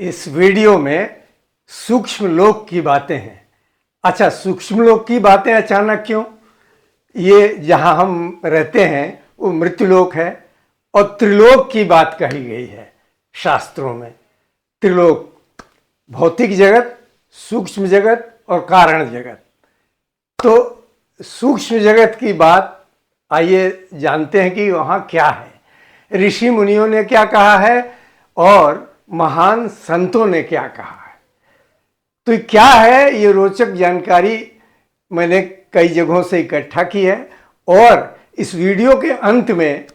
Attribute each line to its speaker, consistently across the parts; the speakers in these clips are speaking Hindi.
Speaker 1: इस वीडियो में सूक्ष्म लोक की बातें हैं। अच्छा, सूक्ष्म लोक की बातें अचानक क्यों? ये जहां हम रहते हैं वो मृत्युलोक है और त्रिलोक की बात कही गई है शास्त्रों में। त्रिलोक, भौतिक जगत, सूक्ष्म जगत और कारण जगत। तो सूक्ष्म जगत की बात आइए जानते हैं कि वहाँ क्या है, ऋषि मुनियों ने क्या कहा है और महान संतों ने क्या कहा है। तो क्या है, ये रोचक जानकारी मैंने कई जगहों से इकट्ठा की है और इस वीडियो के अंत में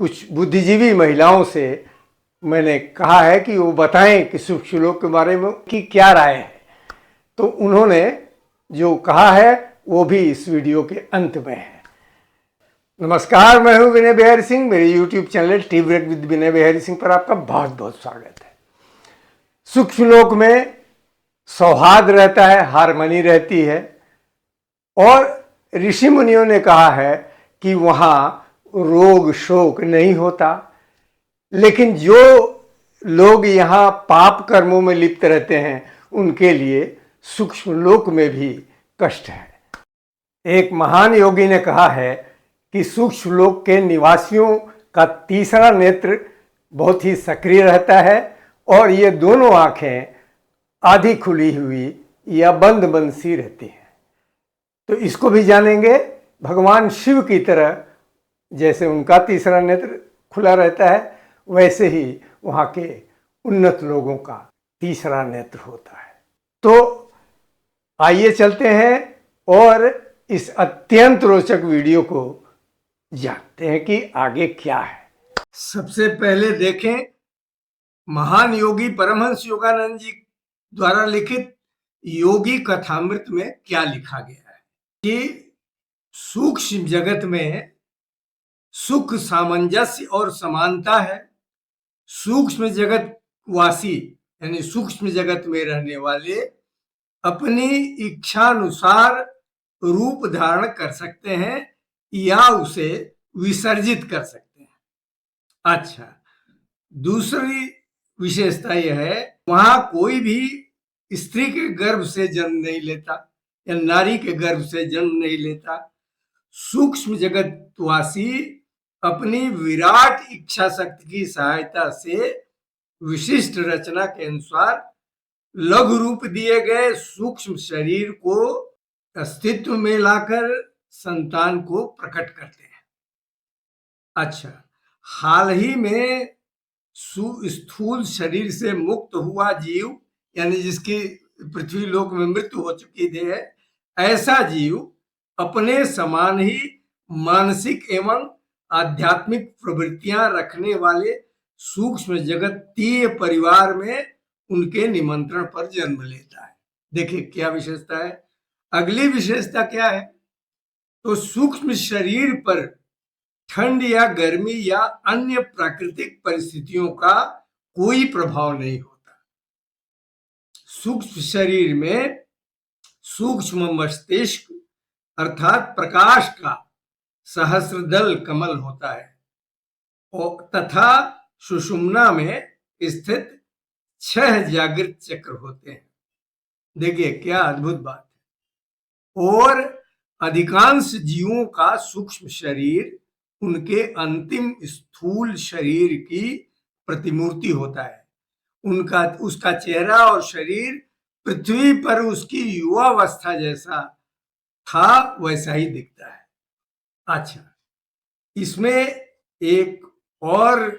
Speaker 1: कुछ बुद्धिजीवी महिलाओं से मैंने कहा है कि वो बताएं कि सूक्ष्म लोक के बारे में कि क्या राय है। तो उन्होंने जो कहा है वो भी इस वीडियो के अंत में है। नमस्कार, मैं हूं विनय बिहारी सिंह। मेरे YouTube channel tea break with Vinay Bihari Singh पर आपका बहुत बहुत स्वागत है। सूक्ष्म लोक में सौहार्द रहता है, हारमनी रहती है और ऋषि मुनियों ने कहा है कि वहाँ रोग शोक नहीं होता। लेकिन जो लोग यहाँ पाप कर्मों में लिप्त रहते हैं उनके लिए सूक्ष्म लोक में भी कष्ट है। एक महान योगी ने कहा है कि सूक्ष्म लोक के निवासियों का तीसरा नेत्र बहुत ही सक्रिय रहता है और ये दोनों आंखें आधी खुली हुई या बंद बंद सी रहती हैं। तो इसको भी जानेंगे। भगवान शिव की तरह जैसे उनका तीसरा नेत्र खुला रहता है, वैसे ही वहाँ के उन्नत लोगों का तीसरा नेत्र होता है। तो आइए चलते हैं और इस अत्यंत रोचक वीडियो को जानते हैं कि आगे क्या है। सबसे पहले देखें महान योगी परमहंस योगानंद जी द्वारा लिखित योगी कथामृत में क्या लिखा गया है कि सूक्ष्म जगत में सुख, सामंजस्य और समानता है। सूक्ष्म जगत वासी यानी सूक्ष्म जगत में रहने वाले अपनी इच्छानुसार रूप धारण कर सकते हैं या उसे विसर्जित कर सकते हैं। अच्छा, दूसरी विशेषता यह है वहां कोई भी स्त्री के गर्भ से जन्म नहीं लेता या नारी के गर्भ से जन्म नहीं लेता। सूक्ष्म जगतवासी अपनी विराट इच्छा शक्ति की सहायता से विशिष्ट रचना के अनुसार लघु रूप दिए गए सूक्ष्म शरीर को अस्तित्व में लाकर संतान को प्रकट करते हैं। अच्छा, हाल ही में स्थूल शरीर से मुक्त हुआ जीव यानी जिसकी पृथ्वी लोक में मृत्यु हो चुकी थी, ऐसा जीव अपने समान ही मानसिक एवं आध्यात्मिक प्रवृत्तियां रखने वाले सूक्ष्म जगतीय परिवार में उनके निमंत्रण पर जन्म लेता है। देखिए क्या विशेषता है। अगली विशेषता क्या है, तो सूक्ष्म शरीर पर ठंड या गर्मी या अन्य प्राकृतिक परिस्थितियों का कोई प्रभाव नहीं होता। सूक्ष्म शरीर में सूक्ष्म मस्तिष्क अर्थात प्रकाश का सहस्रदल कमल होता है तथा सुषुम्ना में स्थित 6 जागृत चक्र होते हैं। देखिए क्या अद्भुत बात है। और अधिकांश जीवों का सूक्ष्म शरीर उनके अंतिम स्थूल शरीर की प्रतिमूर्ति होता है। उसका चेहरा और शरीर पृथ्वी पर उसकी युवावस्था जैसा था वैसा ही दिखता है। अच्छा, इसमें एक और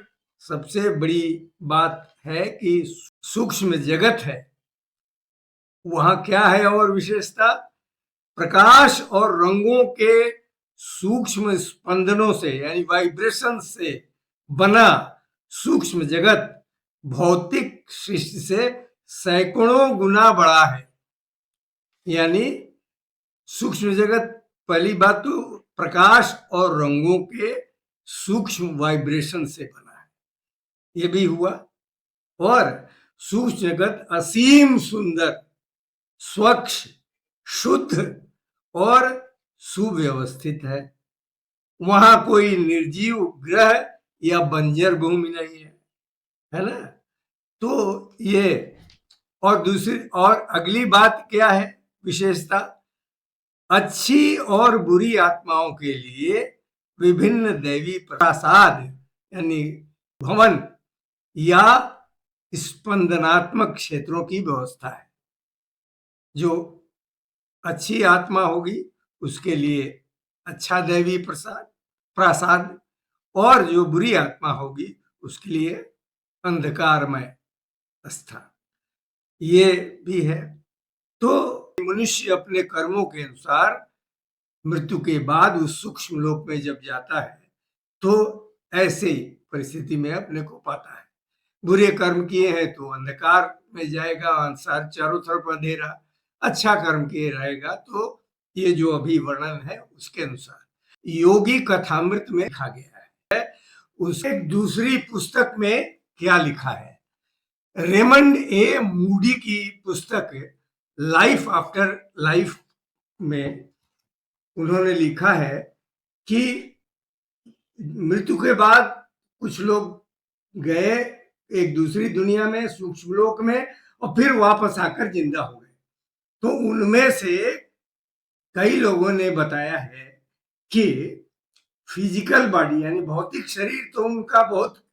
Speaker 1: सबसे बड़ी बात है कि सूक्ष्म जगत है, वहां क्या है और विशेषता, प्रकाश और रंगों के सूक्ष्म स्पंदनों से यानी वाइब्रेशन से बना सूक्ष्म जगत भौतिक सृष्टि से सैकड़ों गुना बड़ा है। यानी सूक्ष्म जगत, पहली बात तो प्रकाश और रंगों के सूक्ष्म वाइब्रेशन से बना है, ये भी हुआ। और सूक्ष्म जगत असीम सुंदर, स्वच्छ, शुद्ध और सुव्यवस्थित है। वहां कोई निर्जीव ग्रह या बंजर भूमि नहीं है, है ना। तो ये और दूसरी और अगली बात क्या है विशेषता, अच्छी और बुरी आत्माओं के लिए विभिन्न दैवी प्रासाद यानी भवन या स्पंदनात्मक क्षेत्रों की व्यवस्था है। जो अच्छी आत्मा होगी उसके लिए अच्छा दैवी प्रसाद प्रासाद, और जो बुरी आत्मा होगी उसके लिए अंधकारमय स्थान, ये भी है। तो मनुष्य अपने कर्मों के अनुसार मृत्यु के बाद उस सूक्ष्म लोक में जब जाता है तो ऐसे परिस्थिति में अपने को पाता है। बुरे कर्म किए हैं तो अंधकार में जाएगा, अंधकार चारों तरफ अंधेरा, अच्छा कर्म किए रहेगा तो ये जो अभी वर्णन है उसके अनुसार योगी कथामृत में लिखा गया है। उसे दूसरी पुस्तक में क्या लिखा है, रेमंड ए मूडी की पुस्तक लाइफ आफ्टर लाइफ में उन्होंने लिखा है कि मृत्यु के बाद कुछ लोग गए एक दूसरी दुनिया में, सूक्ष्म लोक में, और फिर वापस आकर जिंदा हो गए। तो उनमें से कई लोगों ने बताया है कि फिजिकल बॉडी यानी भौतिक शरीर तो उनका बहुत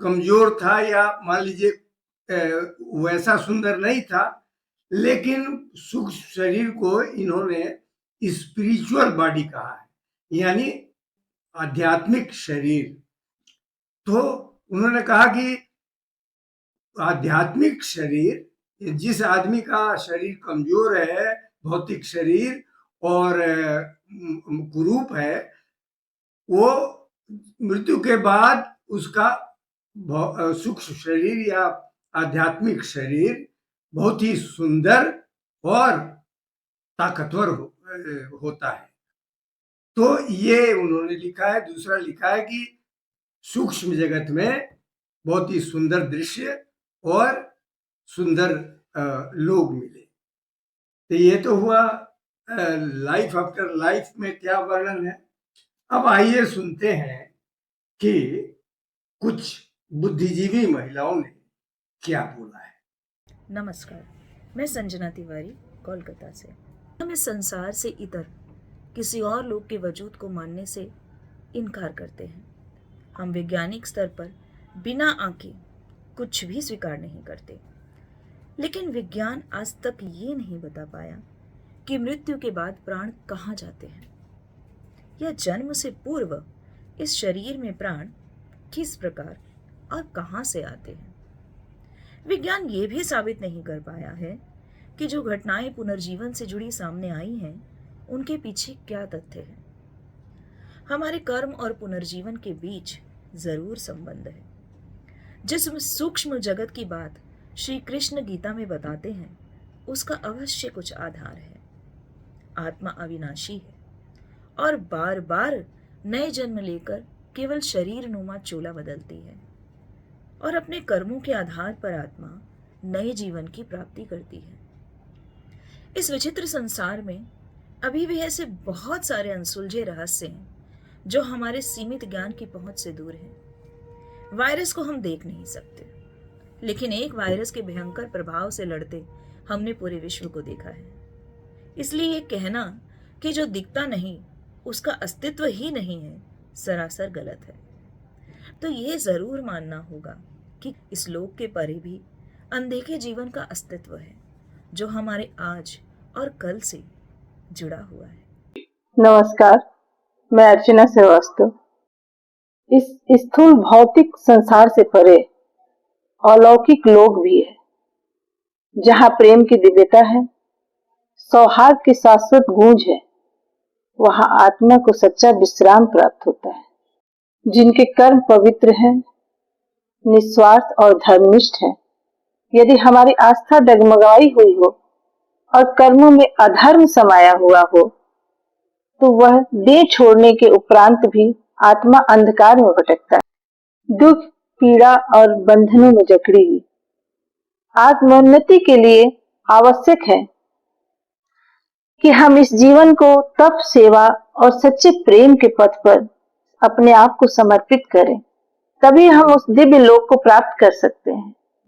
Speaker 1: कमजोर था या मान लीजिए वैसा सुंदर नहीं था, लेकिन सूक्ष्म शरीर को इन्होंने स्पिरिचुअल बॉडी कहा है, यानी आध्यात्मिक शरीर। तो उन्होंने कहा कि आध्यात्मिक शरीर, जिस आदमी का शरीर कमजोर है, भौतिक शरीर और कुरूप है, वो मृत्यु के बाद उसका सूक्ष्म शरीर या आध्यात्मिक शरीर बहुत ही सुंदर और ताकतवर होता है। तो ये उन्होंने लिखा है। दूसरा लिखा है कि सूक्ष्म जगत में बहुत ही सुंदर दृश्य और सुंदर लोग मिले। तो ये तो हुआ लाइफ आफ्टर लाइफ में क्या वर्णन है। अब आइए सुनते हैं कि कुछ बुद्धिजीवी महिलाओं ने क्या बोला है।
Speaker 2: नमस्कार, मैं संजना तिवारी कोलकाता से। हम इस संसार से इतर किसी और लोक के वजूद को मानने से इनकार करते हैं। हम वैज्ञानिक स्तर पर बिना आंके कुछ भी स्वीकार नहीं करते, लेकिन विज्ञान आज तक ये नहीं बता पाया कि मृत्यु के बाद प्राण कहाँ जाते हैं या जन्म से पूर्व इस शरीर में प्राण किस प्रकार और कहाँ से आते हैं। विज्ञान ये भी साबित नहीं कर पाया है कि जो घटनाएं पुनर्जीवन से जुड़ी सामने आई हैं उनके पीछे क्या तथ्य है। हमारे कर्म और पुनर्जीवन के बीच जरूर संबंध है। जिस सूक्ष्म जगत की बात श्री कृष्ण गीता में बताते हैं उसका अवश्य कुछ आधार है। आत्मा अविनाशी है और बार बार नए जन्म लेकर केवल शरीर नुमा चोला बदलती है और अपने कर्मों के आधार पर आत्मा नए जीवन की प्राप्ति करती है। इस विचित्र संसार में अभी भी ऐसे बहुत सारे अनसुलझे रहस्य हैं जो हमारे सीमित ज्ञान की पहुंच से दूर हैं। वायरस को हम देख नहीं सकते, लेकिन एक वायरस के भयंकर प्रभाव से लड़ते हमने पूरे विश्व को देखा है। इसलिए ये कहना कि जो दिखता नहीं उसका अस्तित्व ही नहीं है सरासर गलत है। तो ये जरूर मानना होगा कि इस लोक के परे भी अनदेखे जीवन का अस्तित्व है जो हमारे आज और कल से जुड़ा हुआ है।
Speaker 3: नमस्कार, मैं अर्चना श्रीवास्तव। इस स्थूल भौतिक संसार से परे अलौकिक लोक भी है, जहाँ प्रेम की दिव्यता है, सौहार्द की शाश्वत गूंज है। वहाँ आत्मा को सच्चा विश्राम प्राप्त होता है। जिनके कर्म पवित्र हैं, निस्वार्थ और धर्मनिष्ठ हैं, यदि हमारी आस्था डगमगाई हुई हो और कर्मों में अधर्म समाया हुआ हो, तो वह देह छोड़ने के उपरांत भी आत्मा अंधकार में भटकता है, दुख, पीड़ा और बंधनों में जकड़ी हुई। आत्मोन्नति के लिए आवश्यक है कि हम इस जीवन को तप, सेवा और सच्चे प्रेम के पथ पर अपने आप को समर्पित करें, तभी हम उस दिव्य लोक को प्राप्त कर सकते हैं।